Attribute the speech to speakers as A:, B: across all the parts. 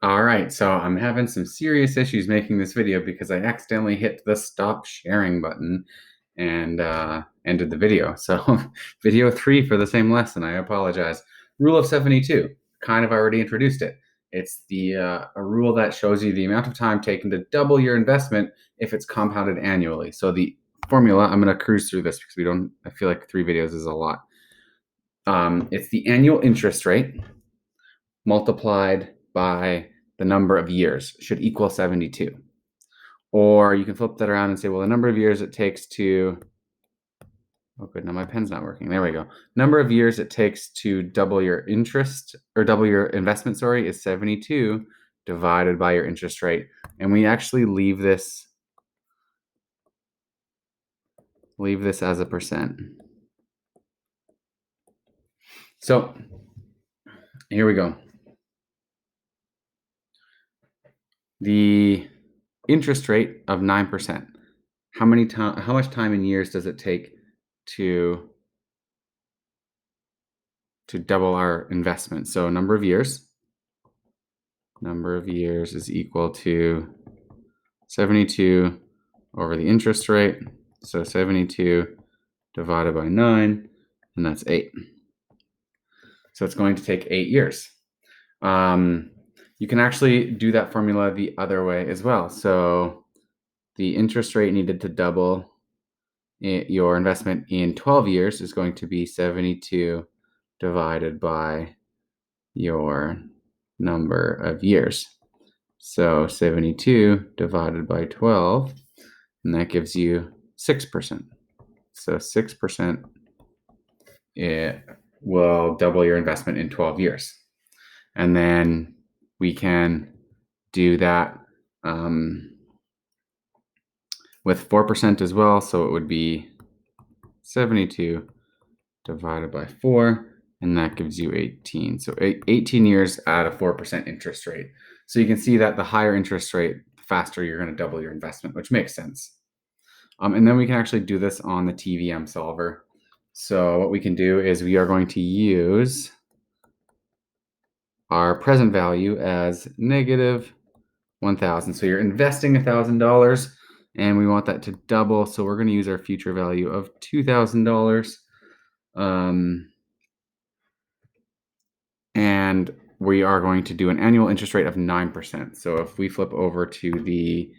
A: All right, so I'm having some serious issues making this video because I accidentally hit the stop sharing button and ended the video. So video 3 for the same lesson, I apologize. Rule of 72, kind of already introduced it. It's a rule that shows you the amount of time taken to double your investment if it's compounded annually. So the formula, I'm gonna cruise through this because I feel like 3 videos is a lot. It's the annual interest rate multiplied by the number of years should equal 72. Or you can flip that around and say, well, the number of years it takes to, oh good, now my pen's not working. There we go. Number of years it takes to double your interest or double your investment, sorry, is 72 divided by your interest rate. And we actually leave this as a percent. So here we go. The interest rate of 9%. How much time in years does it take to double our investment? So number of years is equal to 72 over the interest rate. So 72 divided by 9, and that's 8. So it's going to take 8 years. You can actually do that formula the other way as well. So the interest rate needed to double your investment in 12 years is going to be 72 divided by your number of years. So 72 divided by 12, and that gives you 6%. So 6% it will double your investment in 12 years. And then we can do that with 4% as well. So it would be 72 divided by 4, and that gives you 18. So 18 years at a 4% interest rate. So you can see that the higher interest rate, the faster you're going to double your investment, which makes sense. And then we can actually do this on the TVM solver. So what we can do is we are going to use our present value as negative 1,000. So you're investing $1,000 and we want that to double. So we're going to use our future value of $2,000. And we are going to do an annual interest rate of 9%. So if we flip over to the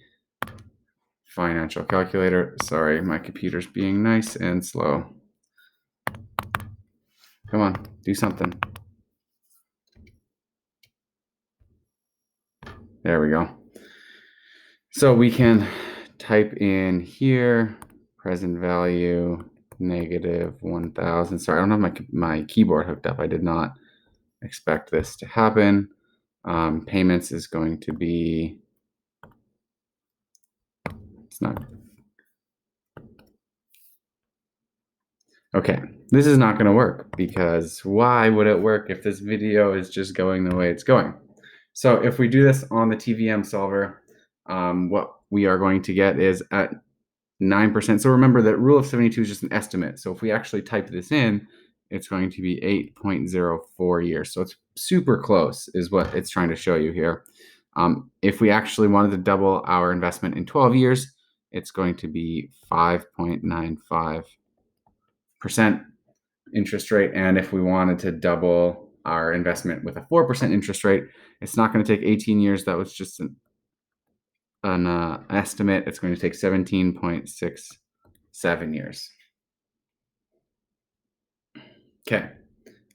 A: financial calculator, sorry, my computer's being nice and slow. Come on, do something. There we go. So we can type in here, present value, negative 1,000. Sorry, I don't have my keyboard hooked up. I did not expect this to happen. Payments is going to be, it's not. Okay, this is not going to work because why would it work if this video is just going the way it's going? So if we do this on the TVM solver, what we are going to get is at 9%. So remember that rule of 72 is just an estimate. So if we actually type this in, it's going to be 8.04 years. So it's super close is what it's trying to show you here. If we actually wanted to double our investment in 12 years, it's going to be 5.95% interest rate. And if we wanted to double our investment with a 4% interest rate, it's not going to take 18 years. That was just an estimate. It's going to take 17.67 years. Okay,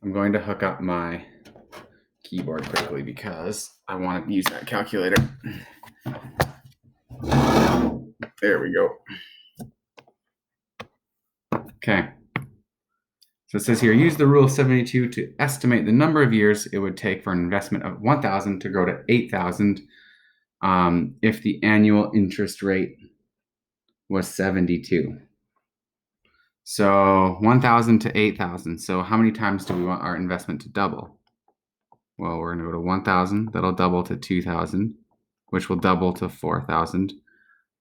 A: I'm going to hook up my keyboard quickly because I want to use that calculator. There we go. Okay. So it says here, use the rule of 72 to estimate the number of years it would take for an investment of 1,000 to grow to 8,000 if the annual interest rate was 72. So 1,000 to 8,000. So how many times do we want our investment to double? Well, we're going to go to 1,000. That'll double to 2,000, which will double to 4,000,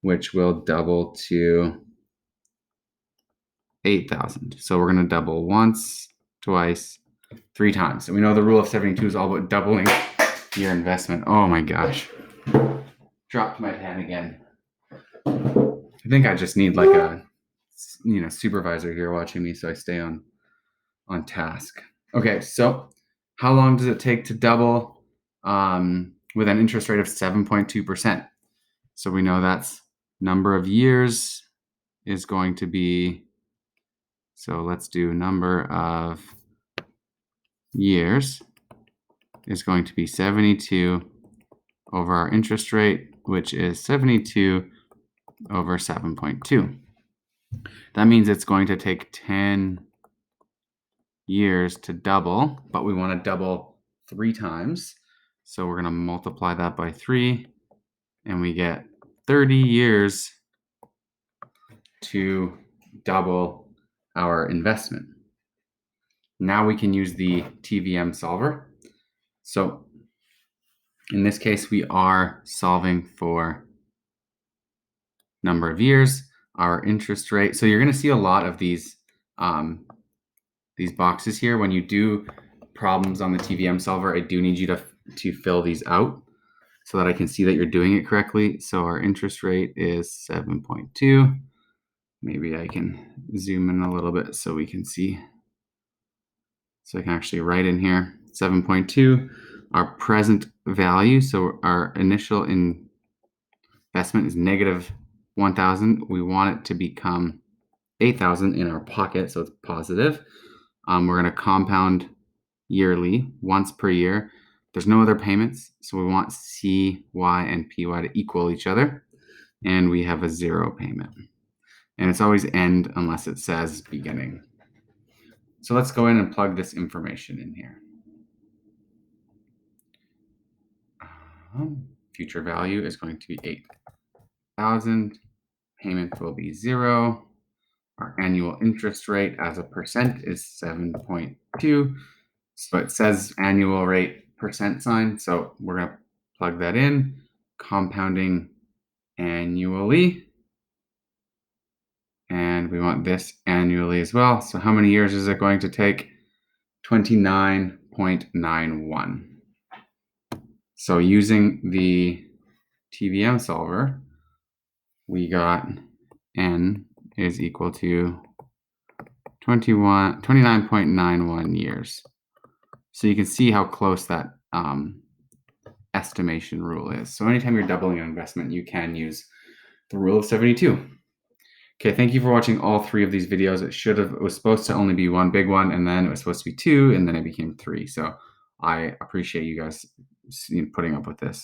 A: which will double to 8,000. So we're going to double once, twice, 3 times. And we know the rule of 72 is all about doubling year investment. Oh my gosh. Dropped my pen again. I think I just need like a supervisor here watching me so I stay on task. Okay, so how long does it take to double with an interest rate of 7.2%? So we know that's number of years is going to be, so let's do number of years is going to be 72 over our interest rate, which is 72 over 7.2. That means it's going to take 10 years to double, but we want to double 3 times. So we're going to multiply that by 3, and we get 30 years to double our investment. Now we can use the TVM solver. So in this case, we are solving for number of years, our interest rate. So you're going to see a lot of these boxes here. When you do problems on the TVM solver, I do need you to fill these out so that I can see that you're doing it correctly. So our interest rate is 7.2. Maybe I can zoom in a little bit so we can see. So I can actually write in here 7.2. Our present value, so our initial investment is negative 1,000. We want it to become 8,000 in our pocket, so it's positive. We're going to compound yearly, once per year. There's no other payments, so we want CY and PY to equal each other, and we have a 0 payment. And it's always end unless it says beginning. So let's go in and plug this information in here. Future value is going to be 8,000. Payment will be 0. Our annual interest rate as a percent is 7.2. So it says annual rate percent sign. So we're going to plug that in. Compounding annually. And we want this annually as well. So how many years is it going to take? 29.91. So using the TVM solver, we got N is equal to 29.91 years. So you can see how close that estimation rule is. So anytime you're doubling an investment, you can use the rule of 72. Okay, thank you for watching all 3 of these videos. It was supposed to only be one big one, and then it was supposed to be 2, and then it became 3. So I appreciate you guys putting up with this.